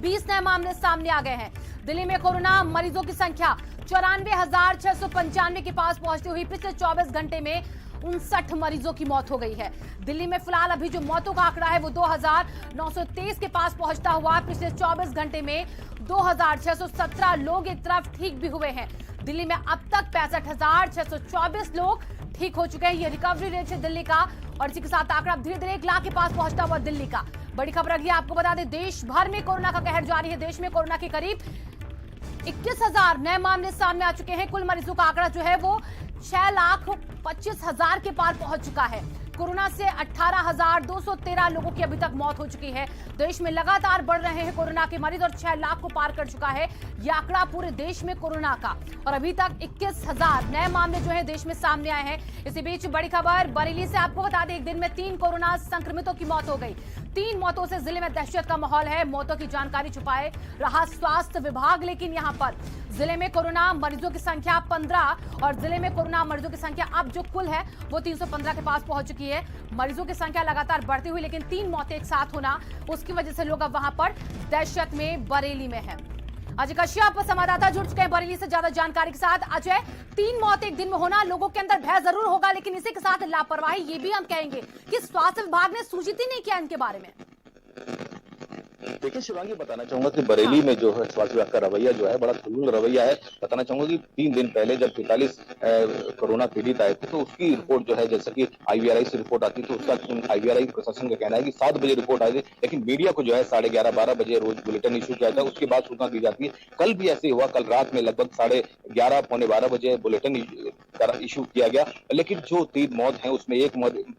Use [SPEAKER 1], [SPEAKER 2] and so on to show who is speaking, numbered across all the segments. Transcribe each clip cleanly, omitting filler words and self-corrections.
[SPEAKER 1] 120 नए मामले सामने आ गए हैं। दिल्ली में कोरोना मरीजों की संख्या 94,695 के पास पहुंचती हुई पिछले 24 घंटे में 59 मरीजों की मौत हो गई है। दिल्ली में फिलहाल अभी जो मौतों का आंकड़ा है वो 2,923 के पास पहुंचता हुआ पिछले 24 घंटे में 2,617 लोग एक तरफ ठीक भी हुए हैं। दिल्ली में अब तक 65,624 लोग ठीक हो चुके हैं। ये रिकवरी रेट है दिल्ली का, और इसी के साथ आंकड़ा धीरे धीरे 1 लाख के पास पहुंचता हुआ दिल्ली का। बड़ी खबर अगली आपको बता दें, देश भर में कोरोना का कहर जारी है। देश में कोरोना के करीब 21,000 नए मामले सामने आ चुके हैं। कुल मरीजों का आंकड़ा जो है वो 6,25,000 के पार पहुंच चुका है। कोरोना से 18,213 लोगों की अभी तक मौत हो चुकी है। देश में लगातार बढ़ रहे हैं कोरोना के मरीज और 6 लाख को पार कर चुका है यह आंकड़ा पूरे देश में कोरोना का। और अभी तक 21,000 नए मामले जो है देश में सामने आए हैं। इसी बीच बड़ी खबर बरेली से आपको बता दें, एक दिन में 3 कोरोना संक्रमितों की मौत हो गई। 3 मौतों से जिले में दहशत का माहौल है। मौतों की जानकारी छुपाए रहा स्वास्थ्य विभाग, लेकिन यहां पर जिले में कोरोना मरीजों की संख्या 15 और जिले में कोरोना मरीजों की संख्या अब जो कुल है वो 315 के पास पहुंच चुकी है। मरीजों की संख्या लगातार बढ़ती हुई, लेकिन 3 मौतें एक साथ होना, उसकी वजह से लोग अब वहां पर दहशत में बरेली में है। अजय कश्यप संवाददाता जुड़ चुके हैं बरेली से ज्यादा जानकारी के साथ। अजय, 3 मौत एक दिन में होना, लोगों के अंदर भय जरूर होगा, लेकिन इसी के साथ लापरवाही ये भी हम कहेंगे कि स्वास्थ्य विभाग ने सूचित ही नहीं किया इनके बारे में।
[SPEAKER 2] देखिए शिवांगी, बताना चाहूंगा कि बरेली में जो है स्वास्थ्य विभाग का रवैया जो है बड़ा खुलूल रवैया है। बताना चाहूंगा कि 3 दिन पहले जब 43 कोरोना पीड़ित आए थे तो उसकी रिपोर्ट जो है, जैसे कि IVRI से रिपोर्ट आती तो उसका IVRI प्रशासन का कहना है कि 7 बजे रिपोर्ट आई थी, लेकिन मीडिया को जो है 11:30-12 बजे रोज बुलेटिन इशू किया था, उसके बाद सूचना दी जाती है। कल भी ऐसे हुआ, कल रात में लगभग 11:30 पौने 12 बजे बुलेटिन इशू किया गया, लेकिन जो 3 मौत है उसमें एक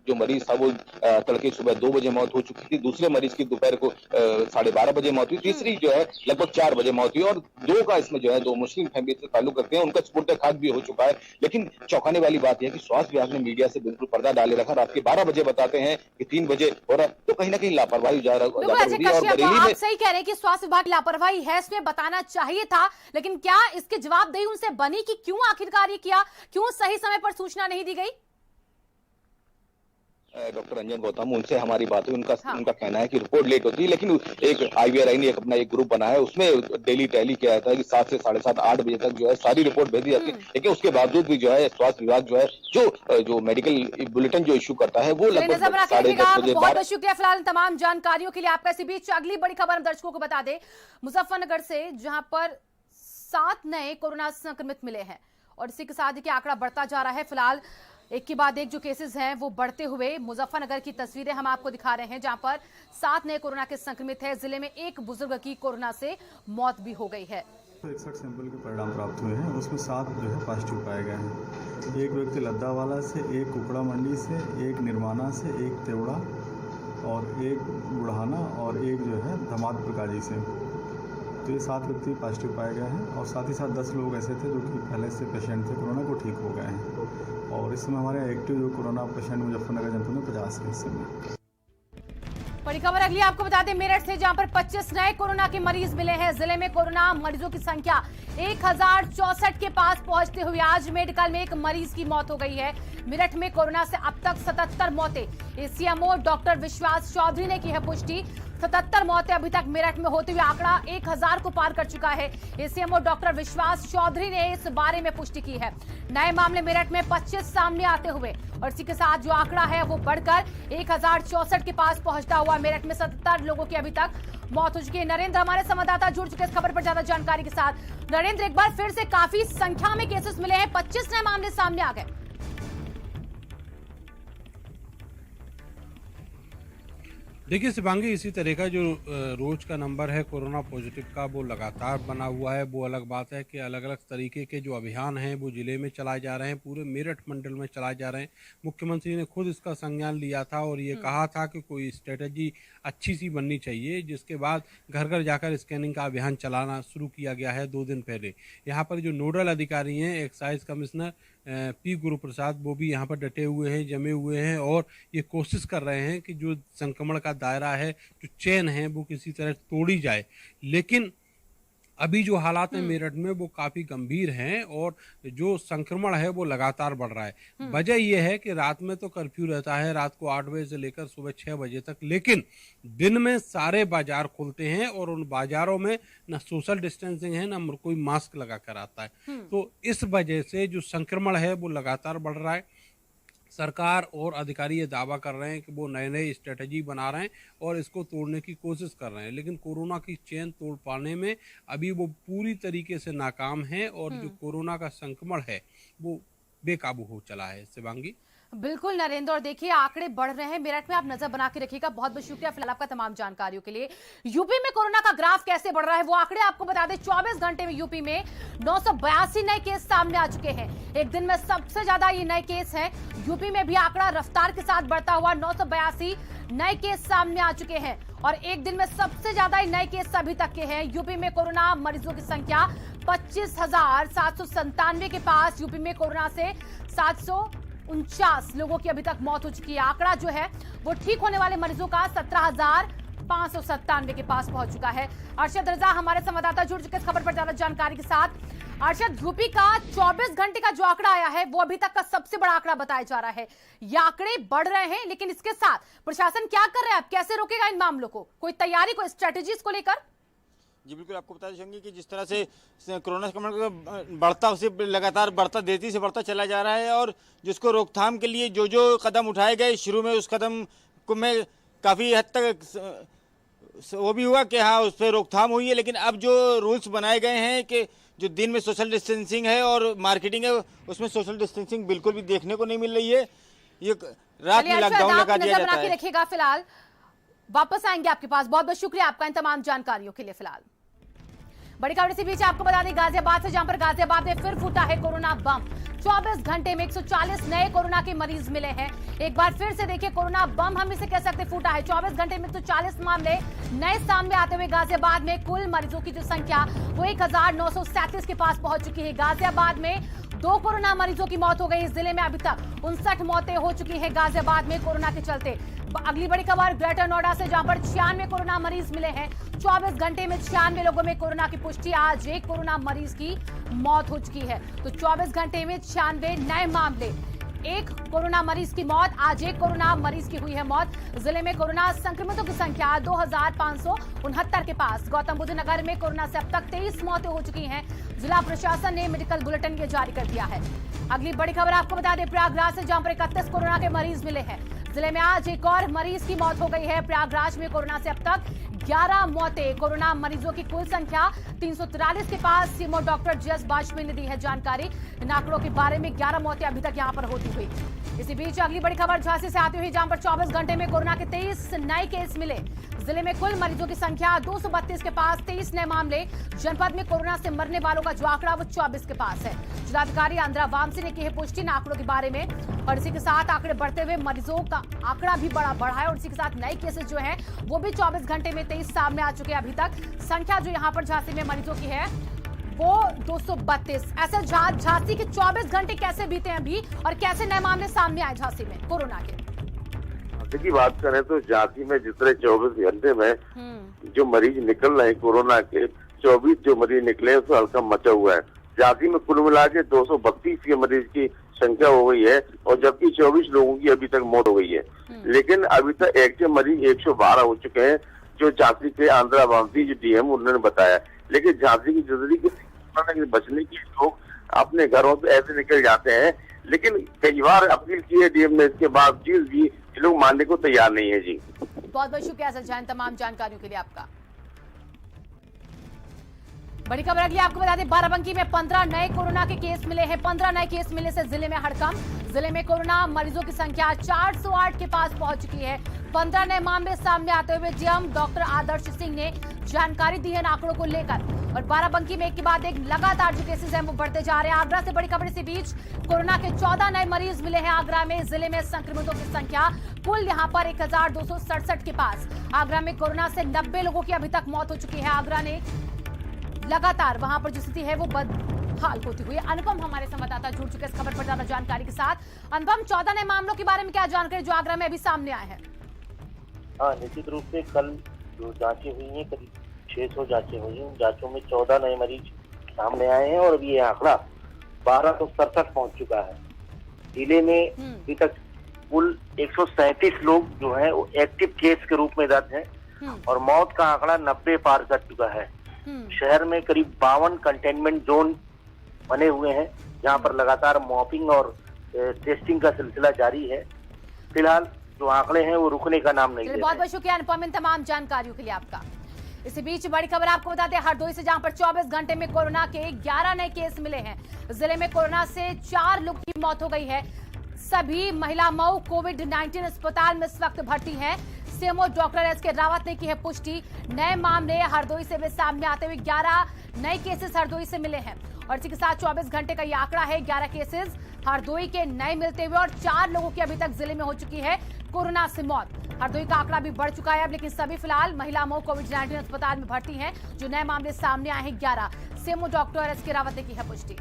[SPEAKER 2] जो मरीज था वो तड़के सुबह 2 बजे मौत हो चुकी थी, दूसरे मरीज की दोपहर को 12:30 बजे मौत हुई, तीसरी जो है लगभग 4 बजे मौत हुई, और 2 का इसमें जो है 2 मुस्लिम फैमिली से ताल्लुक रखते हैं, उनका स्पुर्द खाक भी हो चुका है। लेकिन चौंकाने वाली बात यह है कि स्वास्थ्य विभाग ने मीडिया से बिल्कुल पर्दा डाले रखा। रात के 12 बजे बताते हैं कि 3 बजे हो रहा है, तो कहीं ना कहीं लापरवाही जा रही है। और बरेली में
[SPEAKER 1] आप सही कह रहे हैं कि स्वास्थ्य विभाग लापरवाही है, इसमें बताना चाहिए था, लेकिन क्या इसके जवाबदेही उनसे बनी कि क्यों आखिरकार ये किया, क्यों सही समय पर सूचना नहीं दी गई?
[SPEAKER 2] डॉक्टर रंजन गौतम, उनसे हमारी बात हुई, उनका कहना है कि रिपोर्ट लेट होती है, लेकिन एक IVRI ने अपना एक ग्रुप बनाया है, उसमें डेली टैली किया जाता है कि 7 से 7:30 8 बजे तक जो है सारी रिपोर्ट भेजी जाती है। लेकिन उसके बावजूद भी जो है स्वास्थ्य विभाग जो है जो मेडिकल बुलेटिन जो इशू करता है वो लगभग 10:30 बजे।
[SPEAKER 1] बहुत शुक्रिया फिलहाल तमाम जानकारियों के लिए आपका। इसी बीच अगली बड़ी खबर हम दर्शकों को बता दें, मुजफ्फरनगर से, जहां पर 7 नए कोरोना संक्रमित मिले हैं और इसी के साथ देखिए आंकड़ा बढ़ता जा रहा है। फिलहाल एक के बाद एक जो केसेस हैं वो बढ़ते हुए, मुजफ्फरनगर की तस्वीरें हम आपको दिखा रहे हैं जहां पर 7 नए कोरोना के संक्रमित हैं। जिले में एक बुजुर्ग की कोरोना से मौत भी हो गई है।
[SPEAKER 3] 61 सैंपल के परिणाम प्राप्त हुए हैं, उसमें 7 जो है पॉजिटिव पाए गए हैं। एक व्यक्ति लद्दावाला से, एक कुकड़ा मंडी से, एक निर्माना से, एक तेवड़ा और एक बुढ़ाना और एक जो है धमाद प्रकाजी से। तो ये 7 व्यक्ति पॉजिटिव पाए गए हैं और साथ ही साथ 10 लोग ऐसे थे जो कि पहले से पेशेंट थे कोरोना को, ठीक हो गए हैं। और इस समय हमारे एक्टिव जो कोरोना पेशेंट मुजफ्फरनगर जनपद में 50 है इस समय।
[SPEAKER 1] बड़ी खबर अगली आपको बता दें, मेरठ से, जहां पर 25 नए कोरोना के मरीज मिले हैं। जिले में कोरोना मरीजों की संख्या 1064 के पास पहुंचते हुए आज मेडिकल में एक मरीज की मौत हो गई है। मेरठ में कोरोना से अब तक 77 मौतें, CMO डॉक्टर विश्वास चौधरी ने की है पुष्टि। 77 मौतें अभी तक मेरठ में होते हुए आंकड़ा 1000 को पार कर चुका है। CMO डॉक्टर विश्वास चौधरी ने इस बारे में पुष्टि की है। नए मामले मेरठ में 25 सामने आते हुए और इसी के साथ जो आंकड़ा है वो बढ़कर 1064 के पास पहुंचता हुआ मेरठ में 77 लोगों की अभी तक मौत हो चुकी है। नरेंद्र हमारे संवाददाता जुड़ चुके इस खबर पर ज्यादा जानकारी के साथ। नरेंद्र, एक बार फिर से काफी संख्या में केसेस मिले हैं, 25 नए मामले सामने आ गए।
[SPEAKER 4] देखिए शिवांगी, इसी तरह का जो रोज का नंबर है कोरोना पॉजिटिव का वो लगातार बना हुआ है। वो अलग बात है कि अलग अलग तरीके के जो अभियान हैं वो जिले में चलाए जा रहे हैं, पूरे मेरठ मंडल में चलाए जा रहे हैं। मुख्यमंत्री ने खुद इसका संज्ञान लिया था और ये कहा था कि कोई स्ट्रेटजी अच्छी सी बननी चाहिए, जिसके बाद घर घर जाकर स्कैनिंग का अभियान चलाना शुरू किया गया है 2 दिन पहले। यहाँ पर जो नोडल अधिकारी हैं, एक्साइज कमिश्नर P गुरुप्रसाद, वो भी यहाँ पर डटे हुए हैं, जमे हुए हैं और ये कोशिश कर रहे हैं कि जो संक्रमण का दायरा है, जो चेन है, वो किसी तरह तोड़ी जाए। लेकिन अभी जो हालात है मेरठ में वो काफी गंभीर हैं और जो संक्रमण है वो लगातार बढ़ रहा है। वजह यह है कि रात में तो कर्फ्यू रहता है, रात को 8 बजे से लेकर सुबह 6 बजे तक, लेकिन दिन में सारे बाजार खुलते हैं और उन बाजारों में न सोशल डिस्टेंसिंग है न कोई मास्क लगा कर आता है। तो इस वजह से जो संक्रमण है वो लगातार बढ़ रहा है। सरकार और अधिकारी ये दावा कर रहे हैं कि वो नए नए स्ट्रेटजी बना रहे हैं और इसको तोड़ने की कोशिश कर रहे हैं, लेकिन कोरोना की चेन तोड़ पाने में अभी वो पूरी तरीके से नाकाम है और जो कोरोना का संक्रमण है वो बेकाबू हो चला है। शिवांगी।
[SPEAKER 1] बिल्कुल नरेंद्र, और देखिए आंकड़े बढ़ रहे हैं मेरठ में, आप नजर बना के रखिएगा। बहुत बहुत शुक्रिया फिलहाल आपका तमाम जानकारियों के लिए। यूपी में कोरोना का ग्राफ कैसे बढ़ रहा है वो आंकड़े आपको बता दें। 24 घंटे में यूपी में 982 नए केस सामने आ चुके हैं। एक दिन में सबसे ज्यादा ये नए केस हैं। यूपी में भी आंकड़ा रफ्तार के साथ बढ़ता हुआ 982 नए केस सामने आ चुके हैं और एक दिन में सबसे ज्यादा नए केस अभी तक के हैं। यूपी में कोरोना मरीजों की संख्या 25,797 के पास। यूपी में कोरोना से 749 लोगों की अभी तक मौत हो चुकी है। आंकड़ा जो है वो ठीक होने वाले मरीजों का 17,597 के पास पहुंच चुका है। अरशद रजा हमारे संवाददाता जुड़ चुके इस खबर पर ज्यादा जानकारी के साथ। अरशद, यूपी का 24 घंटे का जो आंकड़ा आया है वो अभी तक का सबसे बड़ा आंकड़ा बताया जा रहा है। ये आंकड़े बढ़ रहे हैं, लेकिन इसके साथ प्रशासन क्या कर रहा है, अब कैसे रोकेगा इन मामलों को? कोई तैयारी, कोई स्ट्रेटेजी इसको लेकर?
[SPEAKER 5] जी बिल्कुल, आपको बता देंगे कि जिस तरह से कोरोना संक्रमण बढ़ता उसे लगातार बढ़ता तेजी से बढ़ता चला जा रहा है और जिसको रोकथाम के लिए जो जो कदम उठाए गए, शुरू में उस कदम को में काफ़ी हद तक वो भी हुआ कि हाँ उस पर रोकथाम हुई है, लेकिन अब जो रूल्स बनाए गए हैं कि जो दिन में सोशल डिस्टेंसिंग है और मार्केटिंग है उसमें सोशल डिस्टेंसिंग बिल्कुल भी देखने को नहीं मिल रही है। ये रात में लॉकडाउन लगा दिया जाता है।
[SPEAKER 1] रखिएगा, फिलहाल वापस आएंगे आपके पास। बहुत बहुत शुक्रिया आपका इन तमाम जानकारियों के लिए। फिलहाल बड़ी खबर इसी बीच आपको बता दें गाजियाबाद से, जहां पर गाजियाबाद में फिर फूटा है कोरोना बम। 24 घंटे में 140 नए कोरोना के मरीज मिले हैं। एक बार फिर से देखिए, कोरोना बम हम इसे कह सकते फूटा है। 24 घंटे में 140 मामले नए सामने आते हुए गाजियाबाद में कुल मरीजों की जो संख्या वो 1937 के पास पहुंच चुकी है। गाजियाबाद में 2 कोरोना मरीजों की मौत हो गई। जिले में अभी तक 59 मौतें हो चुकी है गाजियाबाद में कोरोना के चलते। अगली बड़ी खबर ग्रेटर नोएडा से, जहां पर 96 कोरोना मरीज मिले हैं। 24 घंटे में 96 लोगों में कोरोना की पुष्टि। आज एक कोरोना मरीज की मौत हो चुकी है। तो 24 घंटे में 96 नए मामले, एक कोरोना मरीज की मौत। आज एक कोरोना मरीज की हुई है मौत। जिले में कोरोना संक्रमितों की संख्या 2,569 के पास। गौतम बुद्ध नगर में कोरोना से अब तक 23 मौतें हो चुकी हैं। जिला प्रशासन ने मेडिकल बुलेटिन ये जारी कर दिया है। अगली बड़ी खबर आपको बता दें प्रयागराज से, जहां पर 31 कोरोना के मरीज मिले हैं। जिले में आज एक और मरीज की मौत हो गई है। प्रयागराज में कोरोना से अब तक 11 मौतें। कोरोना मरीजों की कुल संख्या 343 के पास। सीएमओ डॉक्टर जीएस वाजपेयी ने दी है जानकारी इन आंकड़ों के बारे में। 11 मौतें अभी तक यहां पर होती हुई। इसी बीच अगली बड़ी खबर झांसी से आती हुई, जहां पर 24 घंटे में कोरोना के 23 नए केस मिले। जिले में कुल मरीजों की संख्या 232 के पास। 23 नए मामले। जनपद में कोरोना से मरने वालों का जो आंकड़ा वो 24 के पास है। जिलाधिकारी आंद्रा वामसी ने की है पुष्टि इन आंकड़ों के बारे में और इसी के साथ आंकड़े बढ़ते हुए मरीजों का आंकड़ा भी बढ़ा है और इसी के साथ नए केसेस जो हैं वो भी 24 घंटे में 23 सामने आ चुके हैं। अभी तक संख्या जो यहाँ पर झांसी में मरीजों की है वो 232। ऐसे झांसी के 24 घंटे कैसे बीते हैं अभी और कैसे नए मामले सामने आए झांसी में कोरोना के?
[SPEAKER 6] की बात करें तो झांसी में जितने 24 घंटे में जो मरीज निकल रहे हैं कोरोना के, 24 जो मरीज निकले उसमें हल्का मचा हुआ है। झांसी में कुल मिला के 232 के मरीज की संख्या हो गई है और जबकि 24 लोगों की अभी तक मौत हो गई है। लेकिन अभी तक एक्टिव मरीज 112 हो चुके हैं, जो झांसी के आंद्रा वामसी जो डीएम उन्होंने बताया। लेकिन झांसी की जरूरी बचने की लोग अपने घरों से ऐसे निकल जाते हैं, लेकिन कई बार अपील की है डीएम ने, इसके बावजूद भी ये लोग मानने को तैयार नहीं है। जी
[SPEAKER 1] बहुत बहुत शुक्रिया सर जैन तमाम जानकारियों के लिए आपका। बड़ी खबर अगली आपको बता दें बाराबंकी में 15 नए कोरोना के केस मिले हैं। 15 नए केस मिलने से जिले में हड़कंप। जिले में कोरोना मरीजों की संख्या 408 के पास पहुंच चुकी है। 15 नए मामले सामने आते हुए डीएम डॉक्टर आदर्श सिंह ने जानकारी दी है आंकड़ों को लेकर और बाराबंकी में एक के बाद एक लगातार जो केसेस हैं वो बढ़ते जा रहे हैं। आगरा से बड़ी खबर इसी बीच कोरोना के 14 नए मरीज मिले हैं आगरा में। जिले में संक्रमितों की संख्या कुल यहां पर 1267 के पास। आगरा में कोरोना से 90 लोगों की अभी तक मौत हो चुकी है। आगरा ने लगातार वहां पर जो स्थिति है वो बदहाल होती हुई। अनुपम हमारे संवाददाता जुड़ चुके इस खबर पर ज्यादा जानकारी के साथ। अनुपम, 14 नए मामलों के बारे में क्या जानकारी जो आगरा में अभी सामने आए हैं?
[SPEAKER 7] हाँ, निश्चित रूप से कल जो जांचें हुई हैं करीब 600 जांचें हुई हैं। जांचों में 14 नए मरीज सामने आए हैं और अभी ये आंकड़ा 1267 पहुंच चुका है। जिले में अभी तक कुल 137 लोग जो हैं वो एक्टिव केस के रूप में दर्ज हैं और मौत का आंकड़ा 90 पार कर चुका है। शहर में करीब 52 कंटेनमेंट जोन बने हुए हैं जहां पर लगातार मॉपिंग और टेस्टिंग का सिलसिला जारी है। फिलहाल जो आंकड़े हैं वो रुकने का नाम नहीं ले रहे।
[SPEAKER 1] बहुत बहुत शुक्रिया अनुपम इन तमाम जानकारियों के लिए आपका। इसी बीच बड़ी खबर आपको बता दें हरदोई से, जहां पर 24 घंटे में कोरोना के 11 नए केस मिले हैं। जिले में कोरोना से 4 लोग की मौत हो गई है। सभी महिला मऊ कोविड-19 अस्पताल में इस वक्त भर्ती हैं। सीएमओ डॉक्टर एसके रावत ने की है पुष्टि। नए मामले हरदोई से भी सामने आते हुए 11 नए केसेस हरदोई से मिले हैं और इसी के साथ 24 घंटे का ये आंकड़ा है। 11 केसेस हरदोई के नए मिलते हुए और 4 लोगों की अभी तक जिले में हो चुकी है कोरोना से मौत। हरदोई का आंकड़ा भी बढ़ चुका है अब, लेकिन सभी फिलहाल महिला मऊ कोविड-19 अस्पताल में भर्ती हैं। जो नए मामले सामने आए हैं 11। सीएमओ डॉक्टर एसके रावत ने की है पुष्टि।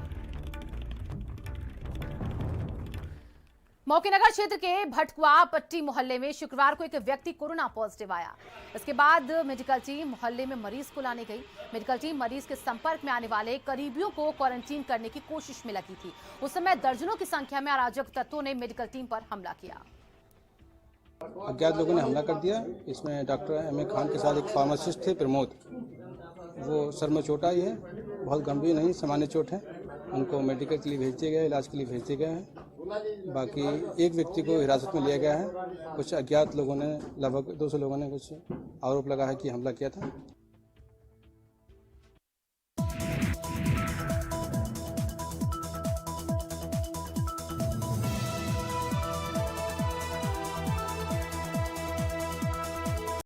[SPEAKER 1] मौकीनगर क्षेत्र के भटकुआ पट्टी मोहल्ले में शुक्रवार को एक व्यक्ति कोरोना पॉजिटिव आया। इसके बाद मेडिकल टीम मोहल्ले में मरीज को लाने गई। मेडिकल टीम मरीज के संपर्क में आने वाले करीबियों को क्वारंटीन करने की कोशिश में लगी थी। उस समय दर्जनों की संख्या में अराजक तत्वों ने मेडिकल टीम पर हमला किया।
[SPEAKER 8] अज्ञात लोगों ने हमला कर दिया। इसमें डॉक्टर एम ए खान के साथ एक फार्मासिस्ट थे प्रमोद, वो सर में चोट आई है, बहुत गंभीर नहीं, सामान्य चोट है। उनको मेडिकल के लिए भेज दिए गए, इलाज के लिए भेज दिए गए हैं। बाकी एक व्यक्ति को हिरासत में लिया गया है। कुछ अज्ञात लोगों ने, लगभग 200 लोगों ने कुछ आरोप लगा है कि हमला किया था।